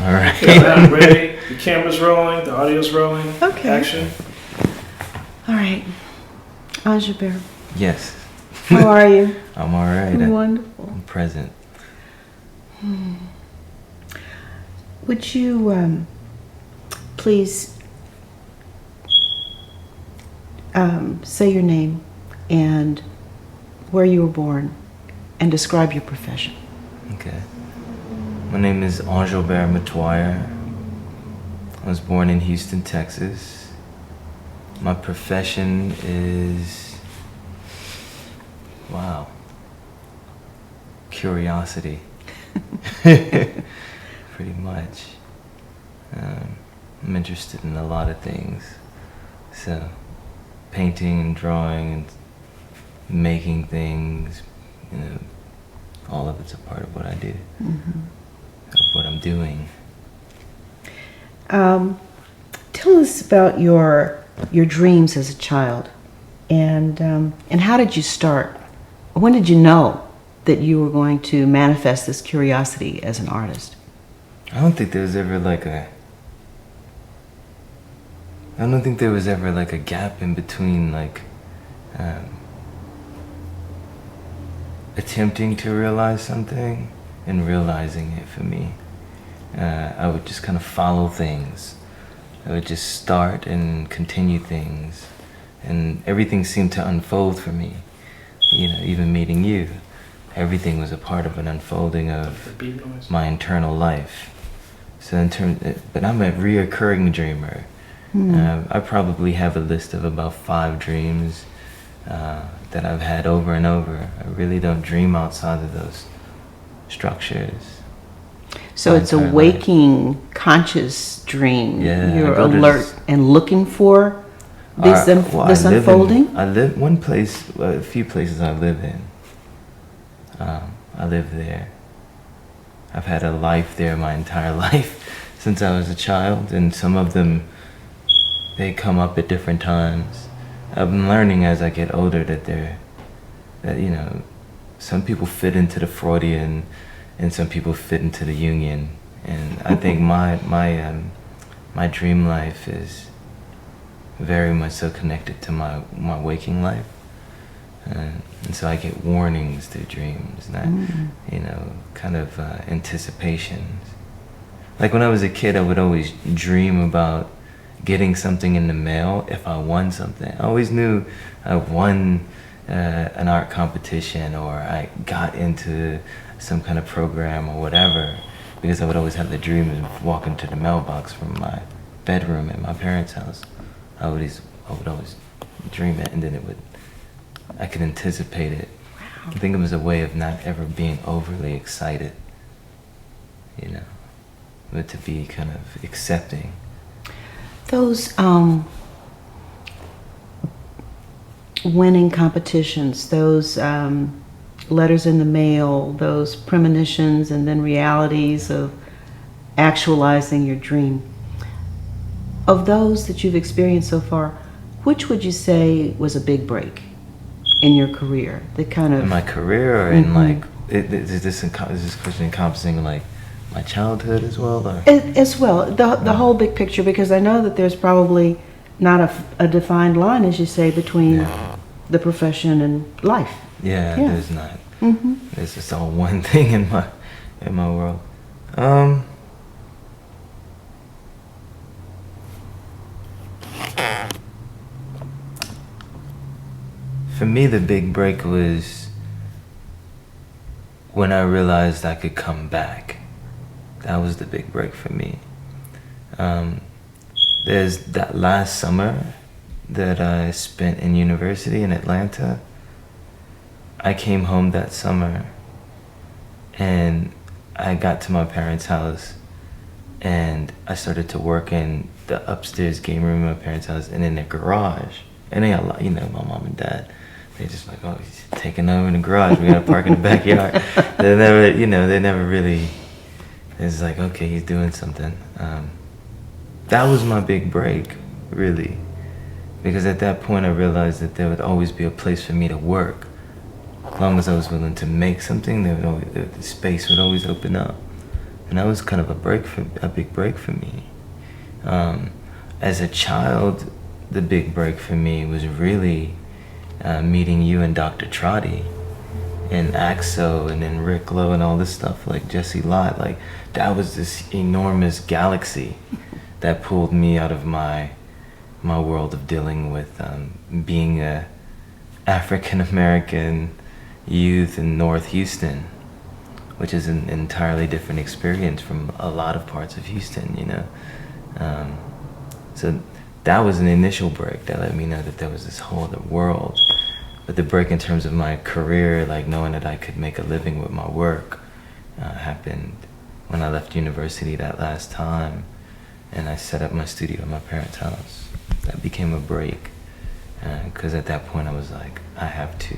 All right. Yeah, I'm ready. The camera's rolling. The audio's rolling. Okay. Action. All right. Anjabir, Yes. how are you? I'm all right. Wonderful. I'm present. Would you please say your name and where you were born and describe your profession? Okay. My name is MBarnes Tre. I was born in Houston, Texas. My profession is, wow, curiosity. Pretty much. I'm interested in a lot of things. So, painting and drawing and making things, all of it's a part of what I do, of what I'm doing. Tell us about your dreams as a child, and how did you start? When did you know that you were going to manifest this curiosity as an artist? I don't think there was ever like a gap in between attempting to realize something and realizing it for me. I would just kind of follow things. I would just start and continue things, and everything seemed to unfold for me. Even meeting you, everything was a part of an unfolding of my internal life. So but I'm a reoccurring dreamer. I probably have a list of about 5 dreams that I've had over and over. I really don't dream outside of those structures. So it's a waking, conscious dream. Yeah, you're alert and looking for this unfolding? A few places I live in. I live there. I've had a life there my entire life since I was a child, and some of them, they come up at different times. I've been learning as I get older that some people fit into the Freudian and some people fit into the Jungian, and I think my dream life is very much so connected to my waking life, and so I get warnings through dreams, not kind of anticipations. Like when I was a kid, I would always dream about getting something in the mail if I won something. I always knew I won an art competition, or I got into some kind of program or whatever, because I would always have the dream of walking to the mailbox from my bedroom at my parents' house. I would always dream it, and then I could anticipate it. Wow. I think it was a way of not ever being overly excited, but to be kind of accepting. Those winning competitions, those letters in the mail, those premonitions and then realities of actualizing your dream. Of those that you've experienced so far, which would you say was a big break in your career? In my career, or in is this question encompassing my childhood as well? Or? As well, the whole big picture, because I know that there's probably not a defined line, as you say, between the profession and life. Yeah, there's not. It's just all one thing in my world. For me, the big break was when I realized I could come back. That was the big break for me. There's that last summer that I spent in university in Atlanta. I came home that summer and I got to my parents' house and I started to work in the upstairs game room of my parents' house and in the garage. And they got, my mom and dad, they just like, oh, he's taking over in the garage. We gotta park in the backyard. They never really, it's like, okay, he's doing something. That was my big break, really. Because at that point I realized that there would always be a place for me to work. As long as I was willing to make something, the space would always open up. and that was kind of a big break for me. As a child, the big break for me was really meeting you and Dr. Trotty and Axo and then Rick Lowe and all this stuff, like Jesse Lott. Like, that was this enormous galaxy that pulled me out of my world of dealing with being a African American youth in North Houston, which is an entirely different experience from a lot of parts of Houston, you know. So that was an initial break that let me know that there was this whole other world. But the break in terms of my career, like knowing that I could make a living with my work, happened when I left university that last time, and I set up my studio at my parents' house. That became a break, because at that point I was like, I have to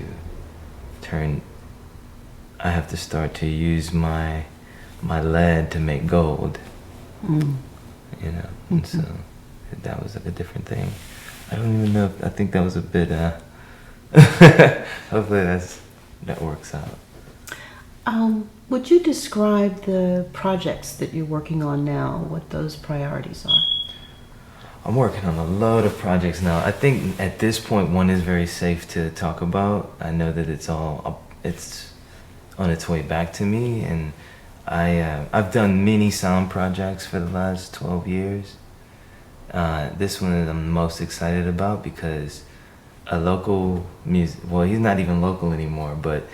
start to use my lead to make gold, you know. And so that was like a different thing. I don't even know I think that was a bit hopefully that works out. Would you describe the projects that you're working on now, what those priorities are? I'm working on a load of projects now. I think at this point one is very safe to talk about. I know that it's on its way back to me, and I've done many sound projects for the last 12 years. This one I'm most excited about because a local well, he's not even local anymore, but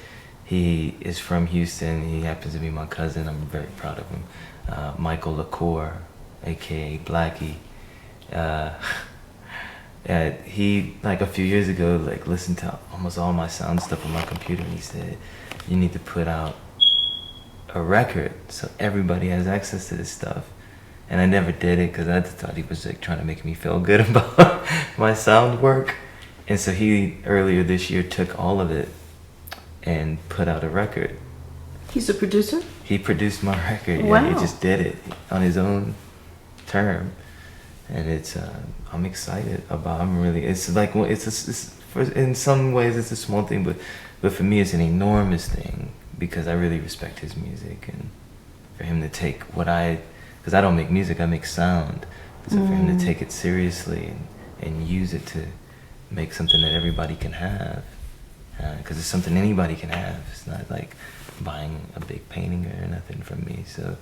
he is from Houston. He happens to be my cousin. I'm very proud of him. Michael LaCour, aka Blackie. He, like a few years ago, like listened to almost all my sound stuff on my computer, and he said, you need to put out a record so everybody has access to this stuff. And I never did it because I thought he was like trying to make me feel good about my sound work. And so he, earlier this year, took all of it and put out a record. He's a producer? He produced my record. Wow. Yeah, he just did it on his own term. And it's, I'm excited about, it's like, in some ways it's a small thing, but for me it's an enormous thing because I really respect his music, and for him to take because I don't make music, I make sound. So for him to take it seriously and use it to make something that everybody can have, because it's something anybody can have. It's not like buying a big painting or nothing from me, so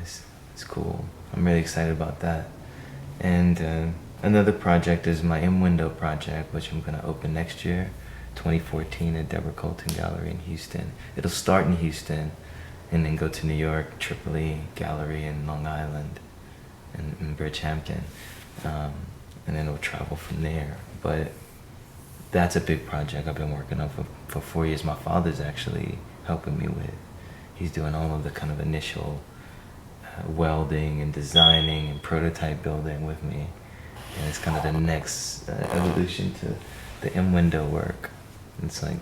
it's cool. I'm really excited about that. And another project is my M-Window project, which I'm going to open next year, 2014, at Deborah Colton Gallery in Houston. It'll start in Houston and then go to New York, Tripoli Gallery in Long Island, and Bridgehampton. And then it'll travel from there. But that's a big project I've been working on for 4 years. My father's actually helping me with. He's doing all of the kind of initial welding and designing and prototype building with me, and it's kind of the next evolution to the M-Window work. It's like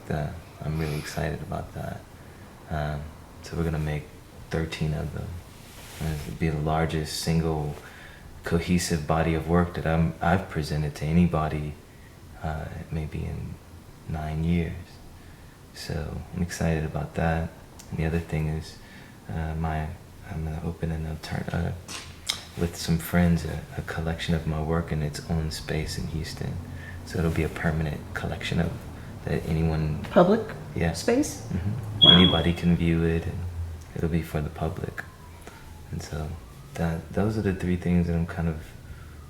I'm really excited about that. So we're gonna make 13 of them, and it'll be the largest single cohesive body of work that I've presented to anybody maybe in 9 years. So I'm excited about that. And the other thing is I'm going to open with some friends a collection of my work in its own space in Houston. So it'll be a permanent collection of that anyone... Public yeah. space? Mm-hmm. Wow. Anybody can view it, and it'll be for the public. And so those are the three things that I'm kind of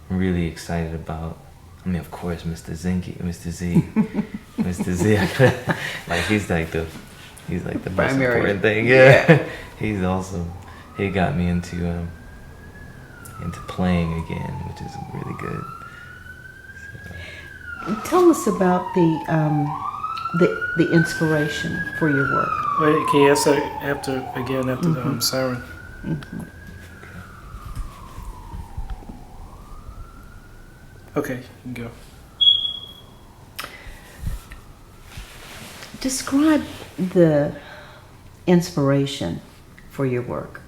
really excited about. I mean, of course, Mr. Z, Mr. Z, like he's like the most primary important thing. Yeah. He's awesome. He got me into playing again, which is really good. So. Tell us about the inspiration for your work. Wait, can you answer after the siren? Mm-hmm. Okay, you can go. Describe the inspiration for your work.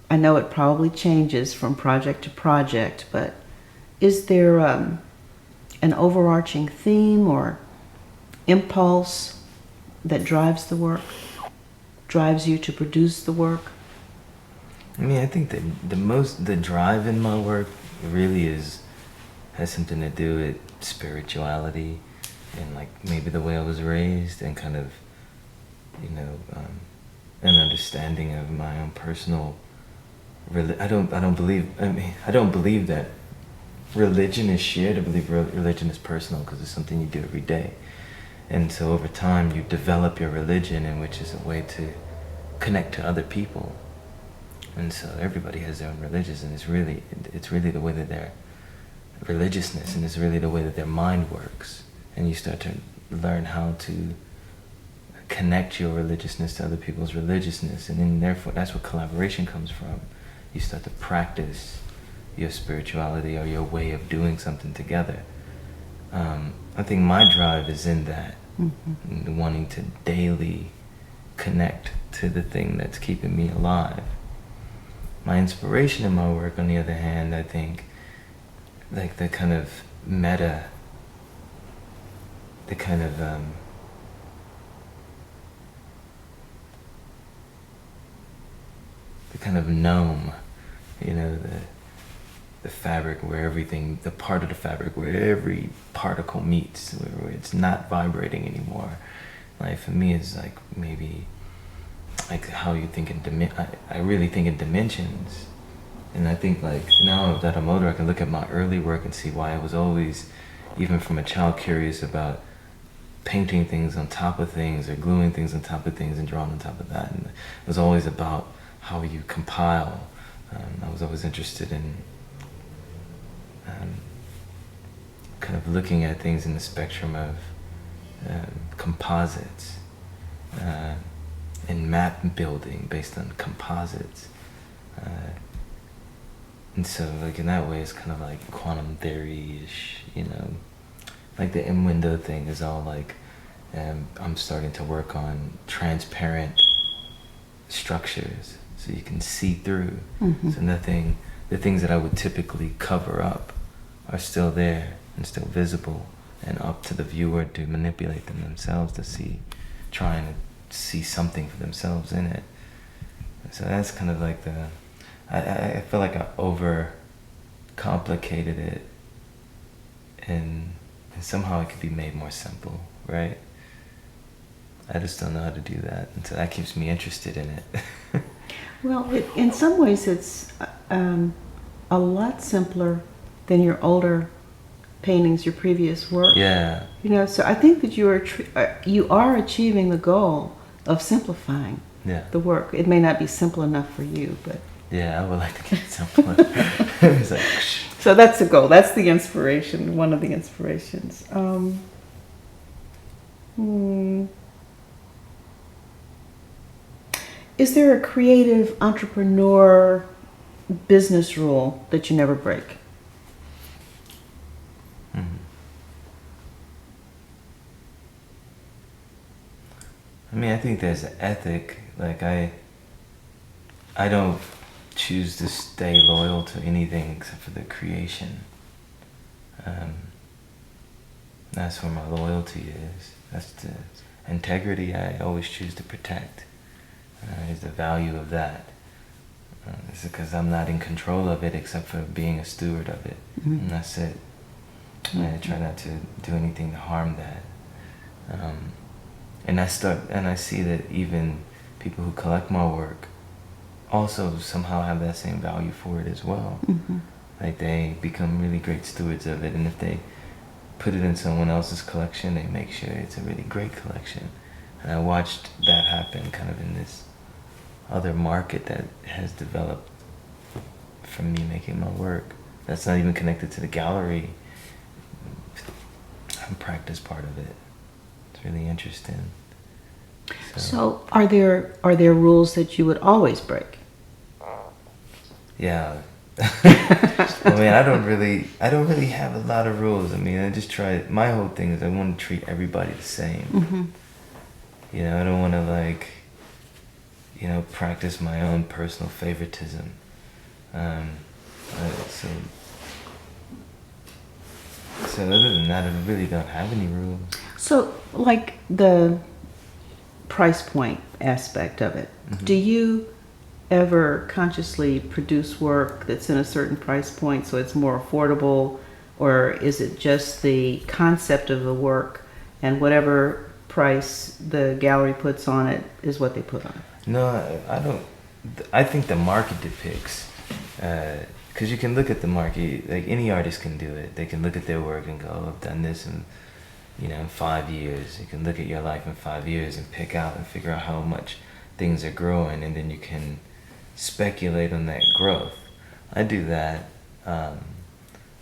I know it probably changes from project to project, but is there an overarching theme or impulse that drives the work? drives you to produce the work? I mean, I think that the drive in my work really has something to do with spirituality and like maybe the way I was raised and kind of, an understanding of my own personal. I don't believe that religion is shared. I believe religion is personal because it's something you do every day. And so over time you develop your religion, and which is a way to connect to other people. And so everybody has their own religions, and it's really the way that their religiousness, and it's really the way that their mind works. And you start to learn how to connect your religiousness to other people's religiousness, and then therefore that's where collaboration comes from. You start to practice your spirituality or your way of doing something together. I think my drive is in that, wanting to daily connect to the thing that's keeping me alive. My inspiration in my work, on the other hand, I think, like the kind of meta, the kind of gnome, the fabric where everything, the part of the fabric where every particle meets, where it's not vibrating anymore. Like for me, it's like maybe like how you think in I really think in dimensions. And I think like now that I'm older, I can look at my early work and see why I was always, even from a child, curious about painting things on top of things or gluing things on top of things and drawing on top of that. And it was always about how you compile. I was always interested in kind of looking at things in the spectrum of composites and map building based on composites. And so like in that way it's kind of like quantum theory-ish, like the M-window thing is all like, I'm starting to work on transparent structures so you can see through. So the things that I would typically cover up are still there and still visible, and up to the viewer to manipulate them themselves to trying to see something for themselves in it. So that's kind of like I feel like I over complicated it, and somehow it could be made more simple, right? I just don't know how to do that, and so that keeps me interested in it. Well, in some ways it's a lot simpler than your older paintings, your previous work. Yeah. So I think that you are achieving the goal of simplifying the work. It may not be simple enough for you, but yeah, I would like to get it simpler. It's like, so that's the goal. That's the inspiration. One of the inspirations. Is there a creative entrepreneur business rule that you never break? I mean, I think there's an ethic. Like I don't choose to stay loyal to anything except for the creation. That's where my loyalty is. That's the integrity I always choose to protect. Is the value of that. It's because I'm not in control of it except for being a steward of it. And that's it. I try not to do anything to harm that. And I see that even people who collect my work also somehow have that same value for it as well. Like they become really great stewards of it, and if they put it in someone else's collection, they make sure it's a really great collection. And I watched that happen kind of in this other market that has developed from me making my work. That's not even connected to the gallery and practice part of it. It's really interesting. So are there rules that you would always break? Yeah. I mean, I don't really have a lot of rules. I mean, I just try. My whole thing is I want to treat everybody the same. I don't want to practice my own personal favoritism. So other than that, I really don't have any rules. So like the price point aspect of it. Mm-hmm. Do you ever consciously produce work that's in a certain price point so it's more affordable, or is it just the concept of the work and whatever price the gallery puts on it is what they put on it? No, I don't. I think the market depicts, because you can look at the market. Like any artist can do it. They can look at their work and go, oh, "I've done this in, in 5 years." You can look at your life in 5 years and pick out and figure out how much things are growing, and then you can speculate on that growth. I do that.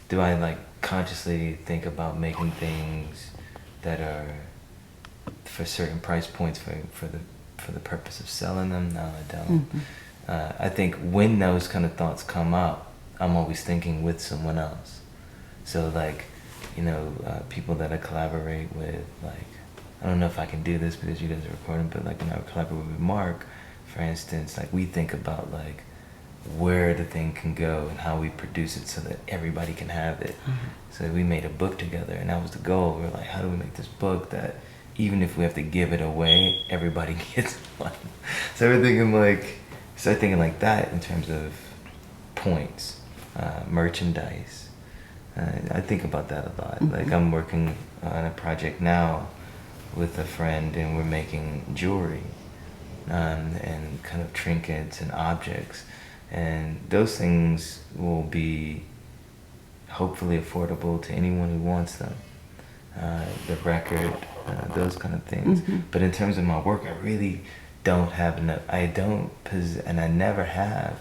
Do I like consciously think about making things that are for certain price points for the purpose of selling them? No, I don't. I think when those kind of thoughts come up, I'm always thinking with someone else. So like, people that I collaborate with, like, I don't know if I can do this because you guys are recording, but like when I collaborate with Mark, for instance, like we think about like where the thing can go and how we produce it so that everybody can have it. So we made a book together, and that was the goal. We're like, how do we make this book that even if we have to give it away, everybody gets one? So we're thinking like that in terms of points, merchandise. I think about that a lot. Like I'm working on a project now with a friend, and we're making jewelry and kind of trinkets and objects, and those things will be hopefully affordable to anyone who wants them. The record, those kind of things. But in terms of my work, I really don't have enough. I don't and I never have.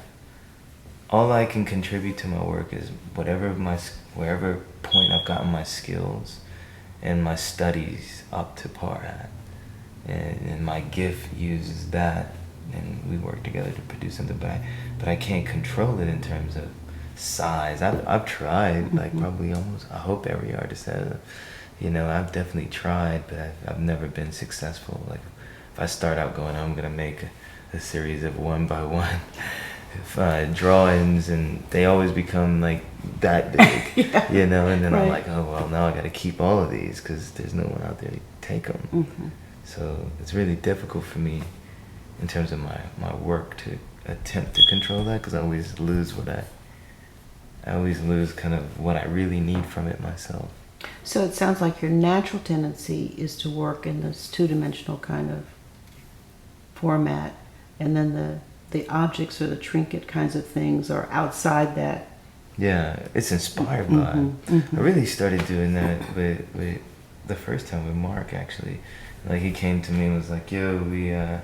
All I can contribute to my work is wherever point I've gotten my skills and my studies up to par at. And my gift uses that, and we work together to produce something back. But I can't control it in terms of size. I've tried, like probably almost, I hope every artist has. I've definitely tried, but I've never been successful. Like if I start out going, I'm gonna make a series of 1 by 1 drawings, and they always become like that big, and then I'm like, oh well, now I got to keep all of these because there's no one out there to take them. So it's really difficult for me in terms of my work to attempt to control that, because I always lose kind of what I really need from it myself. So it sounds like your natural tendency is to work in this two-dimensional kind of format, and then the objects or the trinket kinds of things are outside that. Yeah, it's inspired by it. I really started doing that with the first time with Mark, actually. Like he came to me and was like, yo,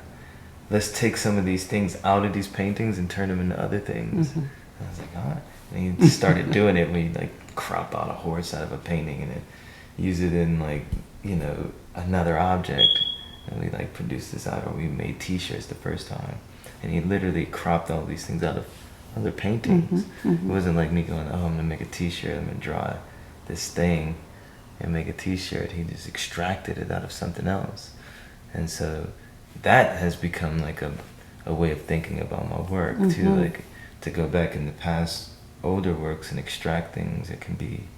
let's take some of these things out of these paintings and turn them into other things. And I was like, huh? And he started doing it. We like crop out a horse out of a painting and then use it in like, another object. And we like produced this out, or we made t-shirts the first time. And he literally cropped all these things out of other paintings. It wasn't like me going, oh, I'm gonna make a t-shirt, I'm gonna draw this thing and make a t-shirt. He just extracted it out of something else. And so that has become like a way of thinking about my work too, like to go back in the past older works and extract things that can be,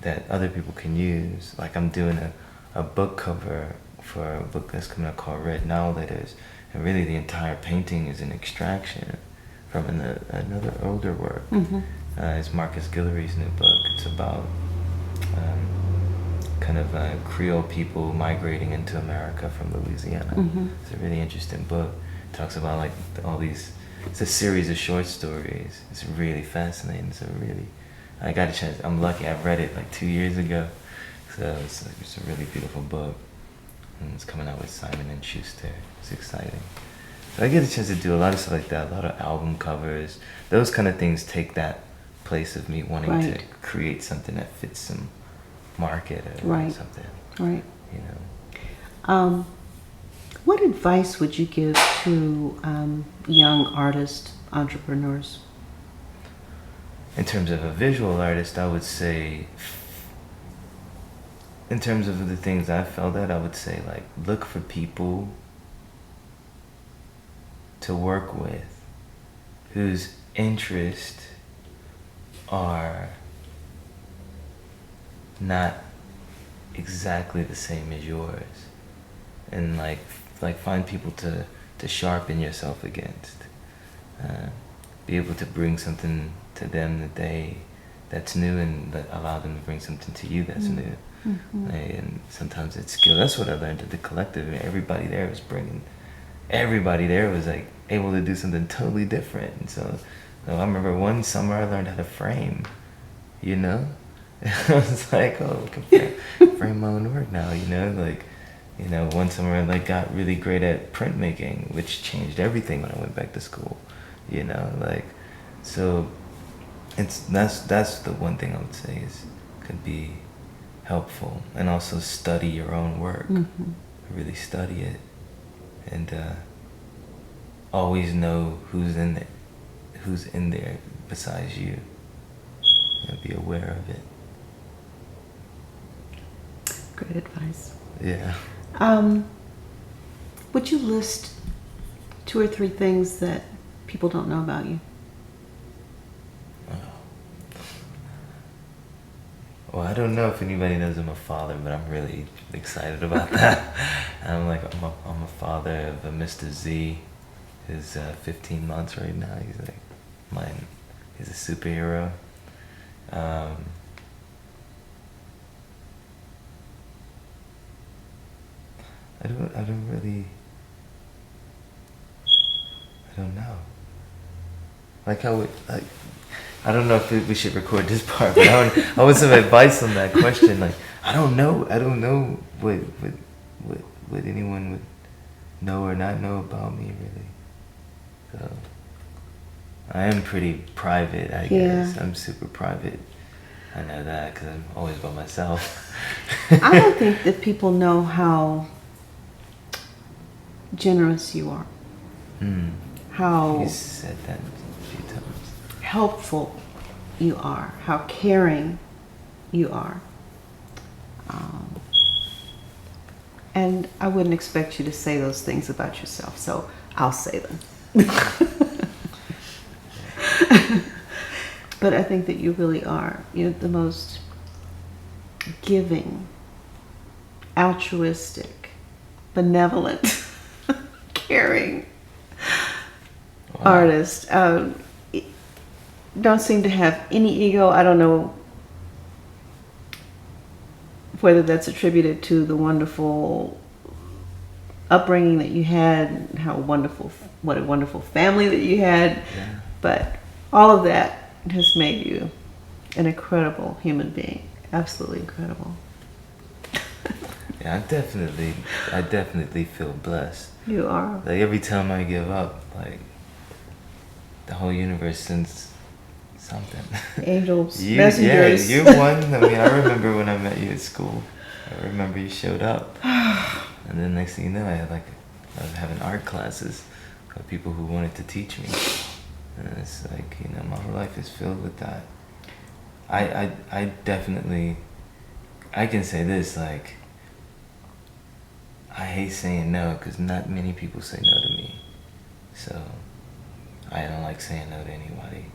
that other people can use. Like I'm doing a book cover for a book that's coming out called Red Now Letters, and really the entire painting is an extraction from another older work. It's Marcus Guillory's new book. It's about kind of Creole people migrating into America from Louisiana. It's a really interesting book. It talks about like all these, it's a series of short stories. It's really fascinating. I got a chance, I'm lucky, I read it like 2 years ago. So it's a really beautiful book. And it's coming out with Simon & Schuster. It's exciting. So I get a chance to do a lot of stuff like that, a lot of album covers. Those kind of things take that place of me wanting to create something that fits some market or something. Right. What advice would you give to young artist entrepreneurs? In terms of a visual artist, I would say, in terms of the things I felt at, I would say like look for people to work with whose interests are not exactly the same as yours, and like like find people to sharpen yourself against. Be able to bring something to them that's new, and allow them to bring something to you that's new. Mm-hmm. And sometimes it's skill. That's what I learned at the collective. Everybody there was like able to do something totally different. And so I remember one summer I learned how to frame, you know? I was like, oh, I can frame my own work now, you know? Like, you know, one summer I like got really great at printmaking, which changed everything when I went back to school, you know? Like, so that's the one thing I would say could be helpful. And also study your own work. Mm-hmm. Really study it. And always know who's in there besides you. And be aware of it. Great advice. Yeah. Would you list 2 or 3 things that people don't know about you? Well, I don't know if anybody knows I'm a father, but I'm really excited about that. I'm a father of a Mr. Z, who's 15 months right now. He's like he's a superhero. I don't know. Like I don't know if we should record this part, but I want some advice on that question. Like, I don't know what anyone would know or not know about me, really. So, I am pretty private, I guess. I'm super private. I know that because I'm always by myself. I don't think that people know how generous you are. How You said that a few times. helpful you are, how caring you are. And I wouldn't expect you to say those things about yourself, so I'll say them. But I think that you really are. You're the most giving, altruistic, benevolent, caring artist. Don't seem to have any ego. I don't know whether that's attributed to the wonderful upbringing that you had, what a wonderful family that you had. Yeah. But all of that has made you an incredible human being. Absolutely incredible. Yeah, I definitely feel blessed. You are. Like every time I give up, like the whole universe sends something. Angels, messengers. Yeah, you're one. I mean, I remember when I met you at school. I remember you showed up, and then next thing you know, I was having art classes with people who wanted to teach me, and it's like, you know, my whole life is filled with that. I definitely, I can say this, like, I hate saying no because not many people say no to me, so I don't like saying no to anybody.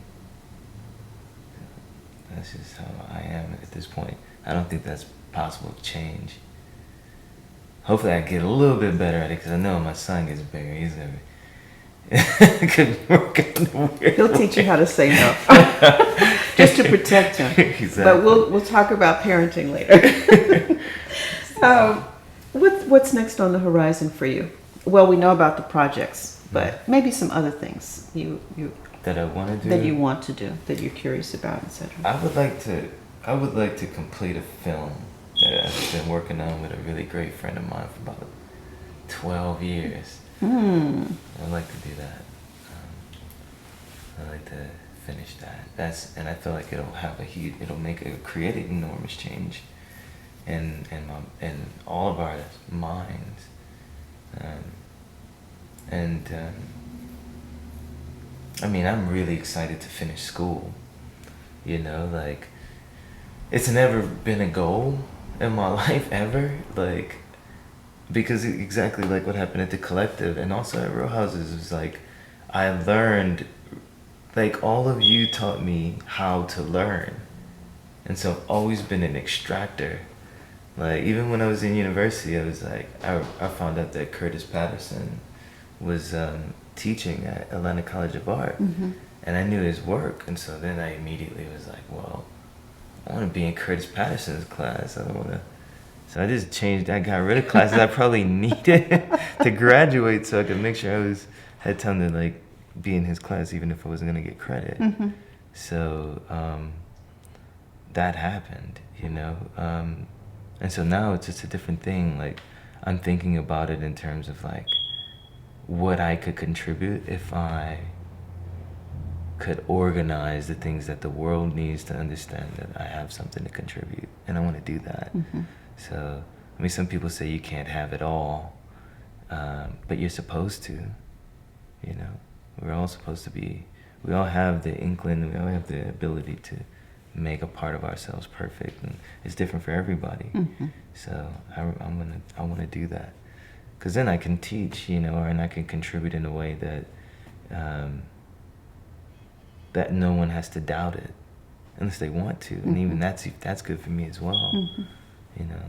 That's just how I am at this point. I don't think that's possible to change. Hopefully I get a little bit better at it because I know my son gets bigger. He's gonna could work out in a weird He'll teach you how to say no. Just to protect him. Exactly. But we'll talk about parenting later. What's next on the horizon for you? Well, we know about the projects, but maybe some other things you that I want to do. that you want to do, that you're curious about, etc. I would like to complete a film that I've been working on with a really great friend of mine for about 12 years. I'd like to do that. I'd like to finish that. And I feel like it'll create an enormous change in all of our minds. I mean, I'm really excited to finish school. You know, like, it's never been a goal in my life ever, like, because exactly like what happened at the collective and also at Row Houses was like, I learned, like, all of you taught me how to learn, and so I've always been an extractor Like, even when I was in university, I was like, I found out that Curtis Patterson was teaching at Atlanta College of Art, and I knew his work, and so then I immediately was like, well, I want to be in Curtis Patterson's class. I don't want to. So I just changed. I got rid of classes I probably needed to graduate, so I could make sure had time to like be in his class, even if I wasn't gonna get credit. So that happened, you know. And so now it's just a different thing. Like, I'm thinking about it in terms of like what I could contribute if I could organize the things that the world needs to understand that I have something to contribute, and I want to do that. So, I mean, some people say you can't have it all, but you're supposed to. You know, we're all supposed to be. We all have the inkling. We all have the ability to make a part of ourselves perfect, and it's different for everybody. So I want to do that, because then I can teach, you know, and I can contribute in a way that that no one has to doubt it, unless they want to, and even that's good for me as well. You know,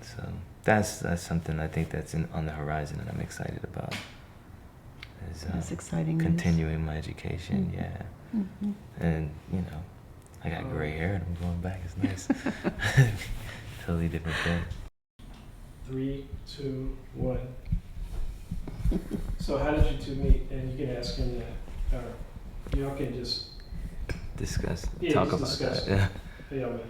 so that's something I think that's on the horizon, and I'm excited about. That's exciting news. Continuing my education, yeah. And, you know, I got gray hair and I'm going back. It's nice. Totally different thing. 3, 2, 1. So how did you two meet? And you can ask him that, or y'all can just Talk about discuss that. Yeah. how y'all met.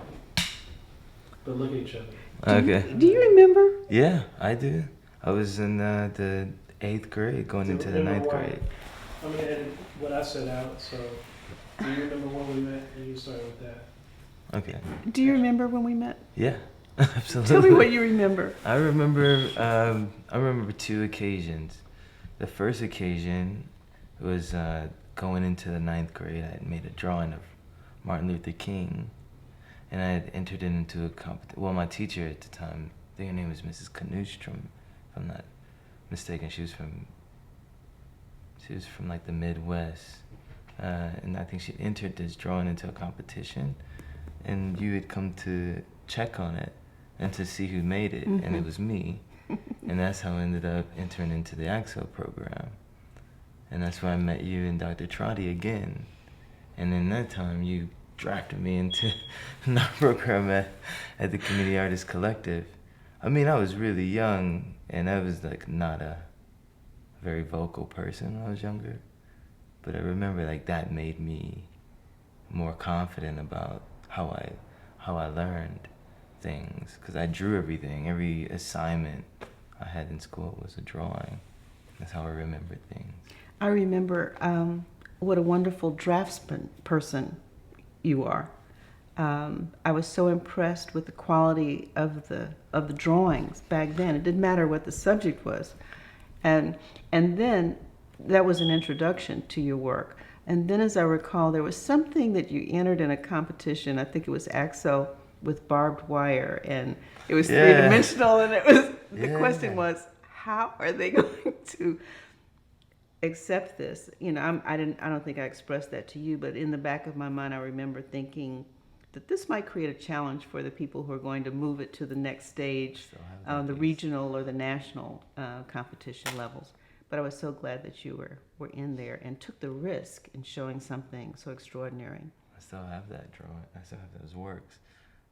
But look at each other. Okay. Do you remember? Yeah, I do. I was in the 8th grade, going into the 9th grade. I mean, and what I set out. So, do you remember when we met? And you started with that. Okay. Do you remember when we met? Yeah, absolutely. Tell me what you remember. I remember 2 occasions. The first occasion was going into the 9th grade. I had made a drawing of Martin Luther King, and I had entered it into a competition. Well, my teacher at the time, I think her name was Mrs. Knudstrom, if I'm not mistaken. She was from like the Midwest, and I think she entered this drawing into a competition, and you had come to check on it and to see who made it, and it was me. And that's how I ended up entering into the AXO program. And that's where I met you and Dr. Trotty again. And then that time you drafted me into our program at the Community Artists Collective. I mean, I was really young, and I was like not a very vocal person when I was younger. But I remember like that made me more confident about how I learned things, because I drew everything. Every assignment I had in school was a drawing. That's how I remembered things. I remember what a wonderful draftsman person you are. I was so impressed with the quality of the drawings back then. It didn't matter what the subject was, and then that was an introduction to your work. And then, as I recall, there was something that you entered in a competition. I think it was AXO with barbed wire, and it was three-dimensional. And it was the question was, how are they going to accept this? You know, I don't think I expressed that to you, but in the back of my mind, I remember thinking that this might create a challenge for the people who are going to move it to the next stage, the regional or the national competition levels. But I was so glad that you were in there and took the risk in showing something so extraordinary. I still have that drawing. I still have those works.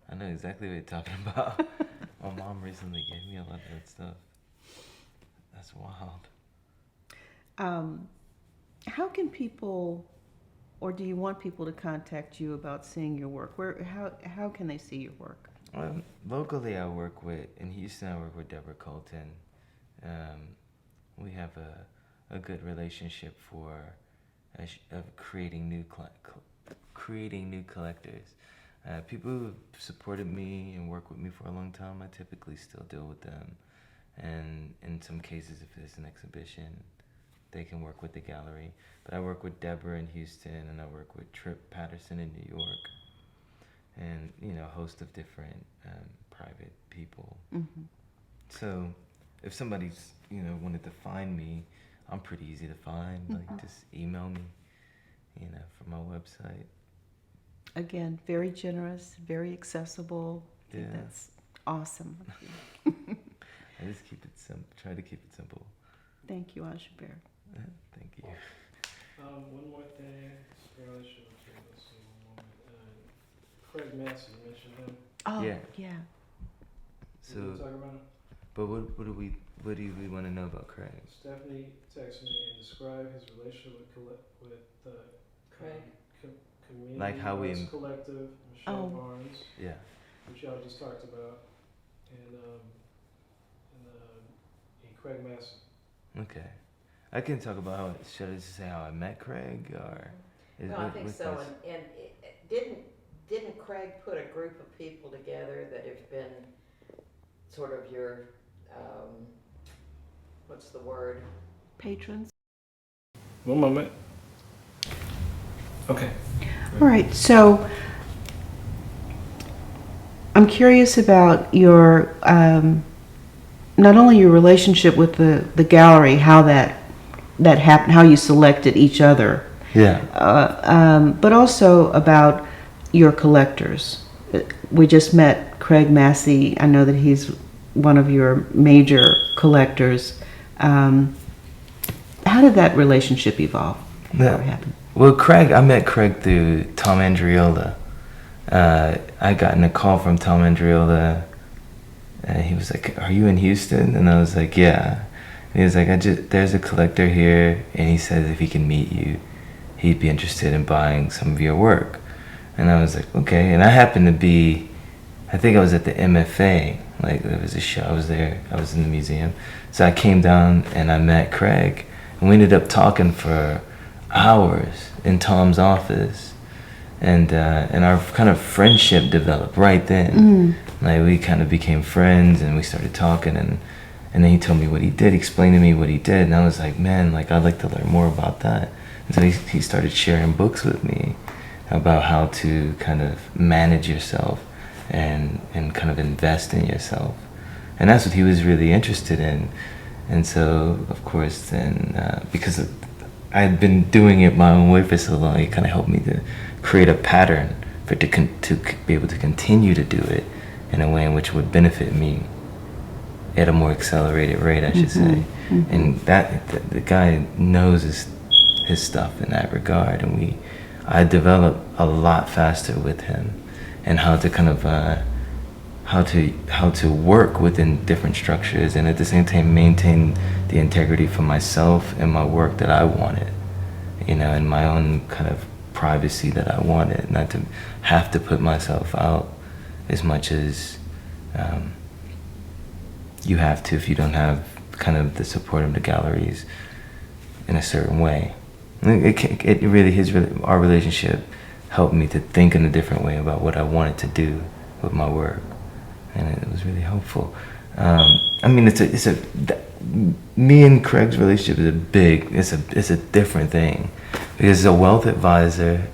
I know exactly what you're talking about. My mom recently gave me a lot of that stuff. That's wild. How can people, or do you want people to contact you about seeing your work? How can they see your work? Locally, in Houston, I work with Deborah Colton. We have a good relationship of creating new collectors. People who supported me and worked with me for a long time, I typically still deal with them. And in some cases, if there's an exhibition, they can work with the gallery. But I work with Deborah in Houston, and I work with Trip Patterson in New York, and a host of different private people. So if somebody's wanted to find me, I'm pretty easy to find. Like, just email me, from my website. Again, very generous, very accessible. I think that's Awesome. I just keep it simple. Try to keep it simple. Thank you, Ashabir. Thank you. One more thing. Let's see, one moment. Craig Massey, you mentioned him. Oh, Yeah. yeah. Did we So, talk about him? but what do we want to know about Craig? Stephanie texted me and described his relationship with Craig. Community Like how we- Arts Collective, Michelle Oh. Barnes, Yeah. which y'all just talked about, and Craig Massey. Okay. I can talk about how. Should I just say how I met Craig, or? No, I think so. And didn't Craig put a group of people together that have been sort of your, what's the word? Patrons. One moment. Okay. All right, so I'm curious about your, not only your relationship with the gallery, how that happened, how you selected each other, Yeah. but also about your collectors. We just met Craig Massey. I know that he's one of your major collectors. How did that relationship evolve? Yeah. How it happened? Well, I met Craig through Tom Andriola. I gotten a call from Tom Andriola, and he was like, "Are you in Houston?" And I was like, "Yeah." And he was like, "There's a collector here, and he says if he can meet you, he'd be interested in buying some of your work." And I was like, "Okay." And I happened to be, I think I was at the MFA. Like, there was a show. I was there. I was in the museum. So I came down and I met Craig, and we ended up talking for hours in Tom's office, and our kind of friendship developed right then. Like, we kind of became friends, and we started talking, and then he told me what he did, explained to me what he did, and I was like, man, like, I'd like to learn more about that. And so he started sharing books with me about how to kind of manage yourself and kind of invest in yourself, and that's what he was really interested in. And so, of course, then because I had been doing it my own way for so long, it kind of helped me to create a pattern to be able to continue to do it in a way in which would benefit me at a more accelerated rate, I should say. And that the guy knows his stuff in that regard, and I developed a lot faster with him, and how to kind of how to work within different structures, and at the same time maintain the integrity for myself and my work that I wanted, and my own kind of privacy that I wanted, not to have to put myself out as much as you have to if you don't have kind of the support of the galleries in a certain way. Our relationship helped me to think in a different way about what I wanted to do with my work, and it was really helpful. I mean, me and Craig's relationship is it's a different thing, because it's a wealth advisor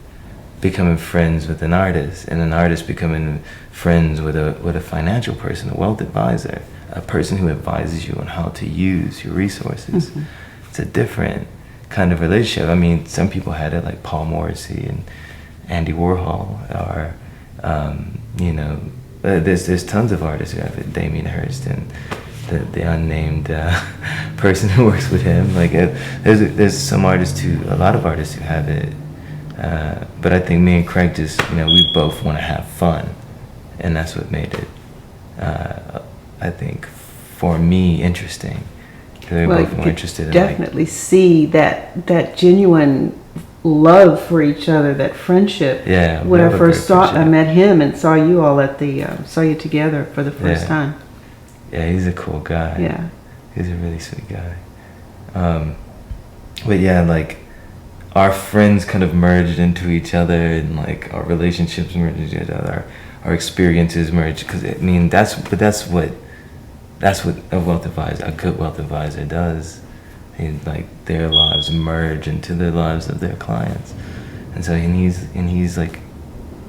becoming friends with an artist, and an artist becoming friends with a financial person, a wealth advisor, a person who advises you on how to use your resources. It's a different kind of relationship. I mean, some people had it, like Paul Morrissey and Andy Warhol, or there's tons of artists who have it. Damien Hirst and the unnamed person who works with him. Like, there's some artists a lot of artists who have it. But I think me and Craig just, we both want to have fun, and that's what made it, I think, for me, interesting. Because we both were interested in, definitely see that genuine love for each other, that friendship. Yeah. When I first I met him and saw you all saw you together for the first time. Yeah, he's a cool guy. Yeah. He's a really sweet guy. But yeah, like, our friends kind of merged into each other, and like our relationships merged into each other, our experiences merged. Because I mean, that's what a wealth advisor, a good wealth advisor, does. Like, their lives merge into the lives of their clients, and so he's like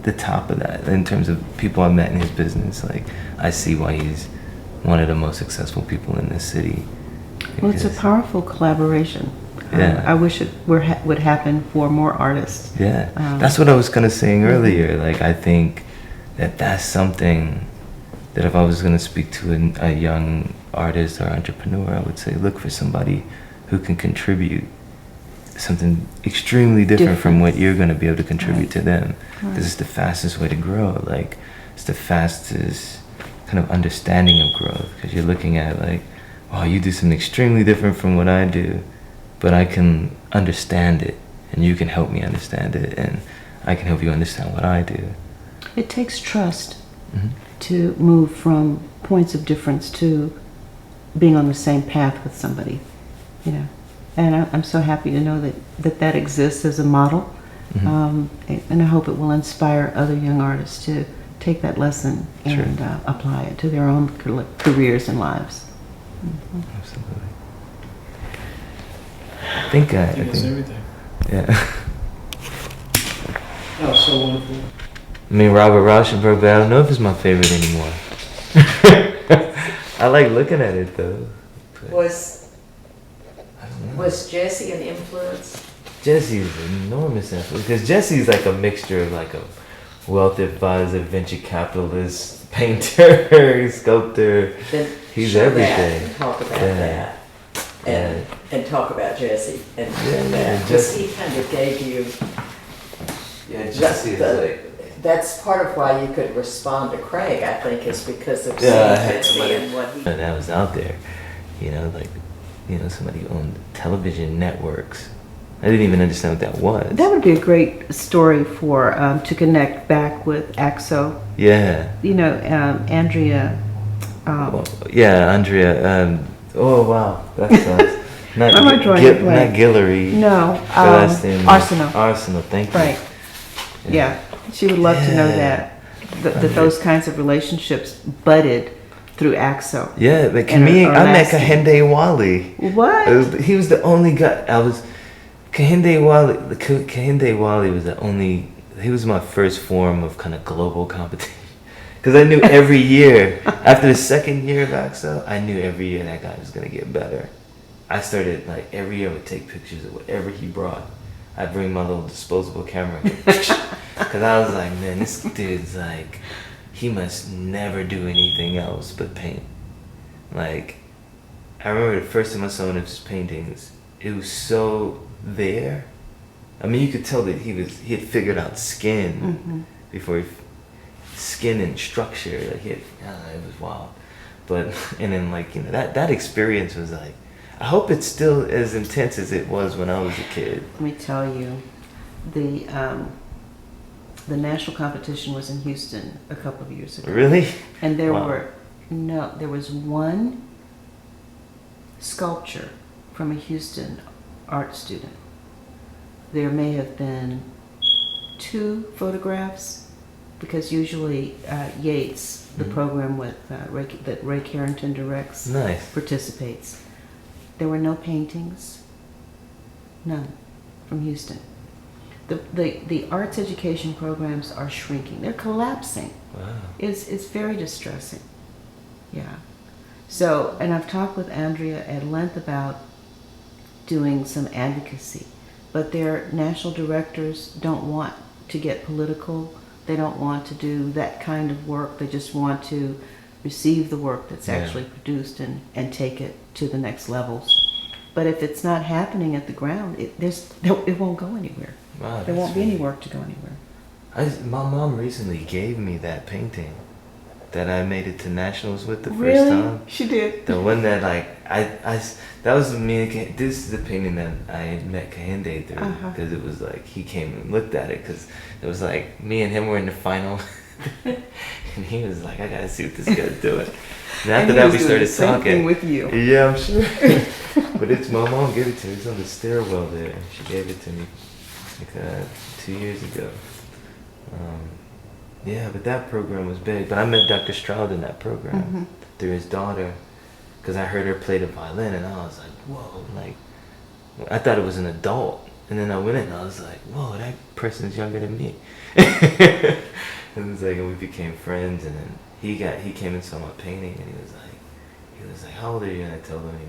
the top of that in terms of people I met in his business. Like, I see why he's one of the most successful people in this city. Well, it's a powerful collaboration. Yeah. I wish it would happen for more artists. Yeah, that's what I was kind of saying earlier. Like, I think that's something that if I was going to speak to a young artist or entrepreneur, I would say look for somebody who can contribute something extremely different from what you're going to be able to contribute to them. This is the fastest way to grow. Like, it's the fastest kind of understanding of growth, because you're looking at like, wow, you do something extremely different from what I do, but I can understand it, and you can help me understand it, and I can help you understand what I do. It takes trust to move from points of difference to being on the same path with somebody, you know. And I'm so happy to know that exists as a model, and I hope it will inspire other young artists to take that lesson and apply it to their own careers and lives. Absolutely. I think That's everything. Yeah. Oh, so wonderful. I mean, Robert Rauschenberg, but I don't know if it's my favorite anymore. I like looking at it though. Was Jesse an influence? Jesse's an enormous influence, because Jesse's like a mixture of like a wealth advisor, venture capitalist, painter, sculptor. Then He's show everything. That and talk about that. And talk about Jesse and that. Because he kind of gave you. Yeah, Jesse is like. That's part of why you could respond to Craig, I think, is because of seeing Jesse and what he. And I was out there, somebody who owned television networks. I didn't even understand what that was. That would be a great story for to connect back with AXO. Yeah. Andrea. Andrea. Oh wow, that sounds. Not I'm not drawing a blank. Not Guillory. No. Arsenal. Arsenal. Arsenal. Thank you. Right. Yeah. She would love to know that those kinds of relationships budded through AXO. Yeah, but I met Kehinde Wali. What? He was the only guy. Kehinde Wali was the only. He was my first form of kind of global competition. Because I knew every year, after the second year of AXO, I knew every year that guy was gonna get better. I started like every year I would take pictures of whatever he brought. I'd bring my little disposable camera. Because I was like, man, this dude's like, he must never do anything else but paint. Like, I remember the first time I saw one of his paintings, it was so there. I mean, you could tell that he had figured out skin before skin and structure. Like, it was wild. But, and then like, that experience was like, I hope it's still as intense as it was when I was a kid. Let me tell you, the national competition was in Houston a couple of years ago. Really? And there was one sculpture from a Houston art student. There may have been 2 photographs, because usually Yates, the program with that Ray Carrington directs, participates. There were no paintings, none, from Houston. The arts education programs are shrinking. They're collapsing. Wow. It's very distressing. Yeah. So, and I've talked with Andrea at length about doing some advocacy, but their national directors don't want to get political. They don't want to do that kind of work. They just want to receive the work that's actually produced and take it to the next levels. But if it's not happening at the ground, it won't go anywhere. Wow, there won't be any work to go anywhere. My mom recently gave me that painting that I made it to nationals with the first really? time. She did. The one that that was me. This is the painting that I met Kehinde through, because it was like he came and looked at it, because it was like me and him were in the final, and he was like, I gotta see what this guy's doing. And after that we started same talking. Thing with you. Yeah, I'm sure. But it's my mom gave it to me. It's on the stairwell there. She gave it to me like 2 years ago. Yeah, but that program was big. But I met Dr. Stroud in that program through his daughter, because I heard her play the violin, and I was like, whoa, like, I thought it was an adult. And then I went in and I was like, whoa, that person's younger than me. And it's like, and we became friends, and then he came and saw my painting, and he was like, how old are you? And I told him, he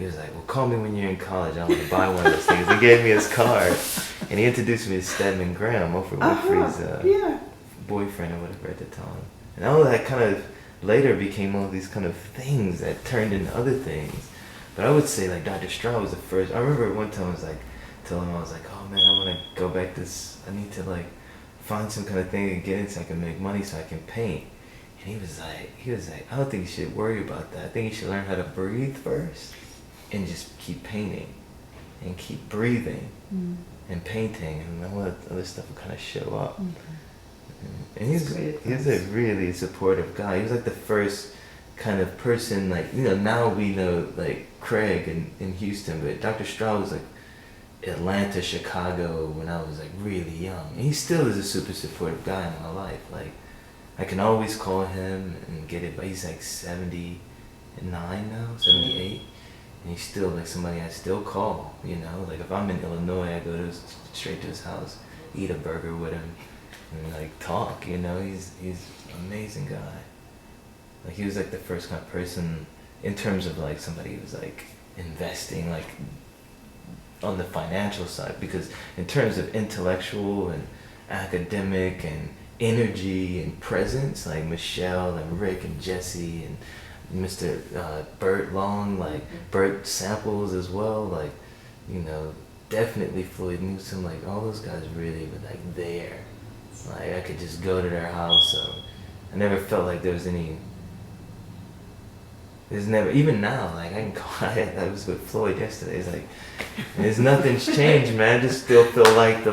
was like, well, call me when you're in college. I want to buy one of those things. He gave me his card, and he introduced me to Stedman Graham, Oprah Winfrey's boyfriend or whatever at the time. And all of that kind of later became all these kind of things that turned into other things. But I would say like Dr. Straw was the first. I remember one time I was like, telling him I was like, oh man, I want to go back this. I need to like find some kind of thing to get in so I can make money so I can paint. And he was like, I don't think you should worry about that. I think you should learn how to breathe first and just keep painting and keep breathing and painting, and all that other stuff will kind of show up. And he's a really supportive guy. He was like the first kind of person, like, you know, now we know like Craig in Houston, but Dr. Straw was like Atlanta, Chicago when I was like really young. And he still is a super supportive guy in my life. Like, I can always call him and get it, but he's like 79 now, 78. And he's still like somebody I still call, you know? Like if I'm in Illinois, I go straight to his house, eat a burger with him, and like talk, you know? He's an amazing guy. Like he was like the first kind of person in terms of like somebody who was like investing like on the financial side, because in terms of intellectual and academic and energy and presence, like Michelle and Rick and Jesse and Mr. Bert Long, like Bert Samples as well, like, you know, definitely Floyd Newsom, like all those guys really were like there. Like I could just go to their house, so I never felt like there's never, even now, like I can call, I was with Floyd yesterday, it's like, there's nothing's changed, man. I just still feel like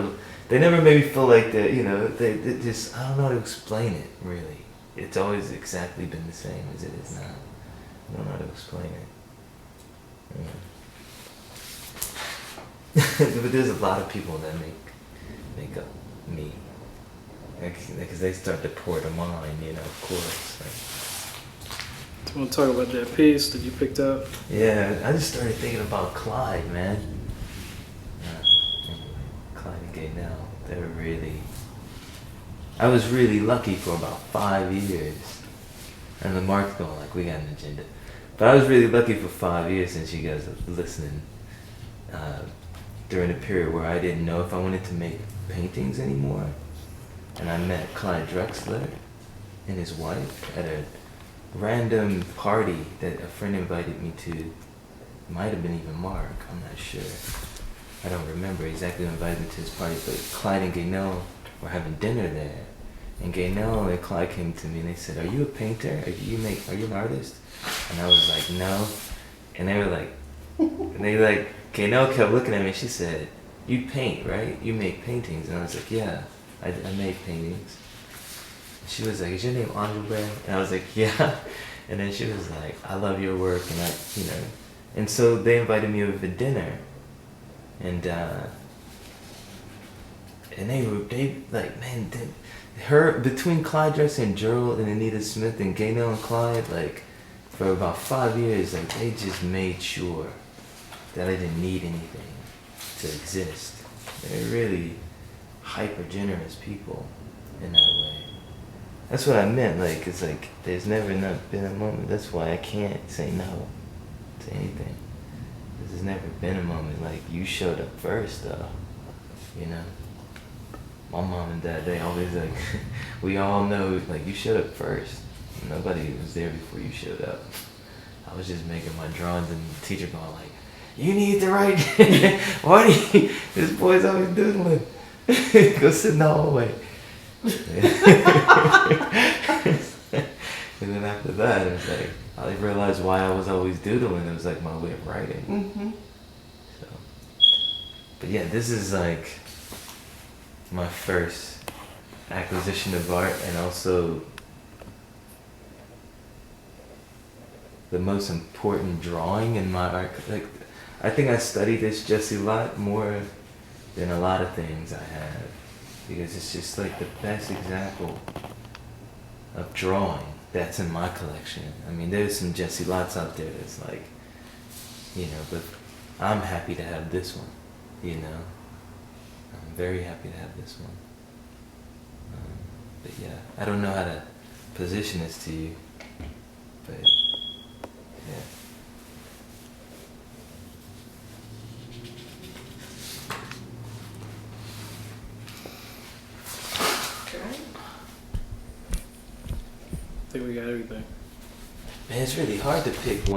they never made me feel like you know, they just, I don't know how to explain it, really. It's always exactly been the same as it is now. I don't know how to explain it. But there's a lot of people that make up me. Because they start to pour to mine, you know, of course. Like, Do you want to talk about that piece that you picked up? yeah, I just started thinking about Clyde, man. Clyde and Gaynell, they were really... I was really lucky for about 5 years. And Lamarck's going like, we got an agenda. But I was really lucky for 5 years, since you guys were listening, during a period where I didn't know if I wanted to make paintings anymore. And I met Clyde Drexler and his wife at a random party that a friend invited me to. Might have been even Mark, I'm not sure. I don't remember exactly who invited me to his party, but Clyde and Gaynell were having dinner there. And Gaynell and Clyde came to me and they said, are you a painter? Are you an artist? And I was like, no. And they were like, Gaynell kept looking at me and she said, you paint, right? You make paintings. And I was like, yeah, I make paintings. And she was like, is your name Andre? And I was like, yeah. And then she was like, I love your work, and I, you know. And so they invited me over for dinner. And they like, man, between Clyde Drexler and Gerald and Anita Smith and Gaynell and Clyde, like, for about 5 years, like, they just made sure that I didn't need anything to exist. They're really hyper generous people in that way. That's what I meant, like, it's like, there's never not been a moment, that's why I can't say no to anything. There's never been a moment like, you showed up first, though, you know? My mom and dad, they always like, we all know, like, you showed up first. Nobody was there before you showed up. I was just making my drawings and the teacher going like, you need to write, why do you, this boy's always doodling. Go sit in the hallway. And then after that, it was like, I realized why I was always doodling. It was like my way of writing. Mm-hmm. So, but yeah, this is like my first acquisition of art, and also the most important drawing in my art. Like, I think I studied this just a lot more than a lot of things I have, because it's just like the best example of drawing that's in my collection. I mean, there's some Jesse Lots out there that's like, you know, but I'm happy to have this one, you know. I'm very happy to have this one. But yeah, I don't know how to position this to you, but yeah. we got everything. Man, it's really hard to pick one.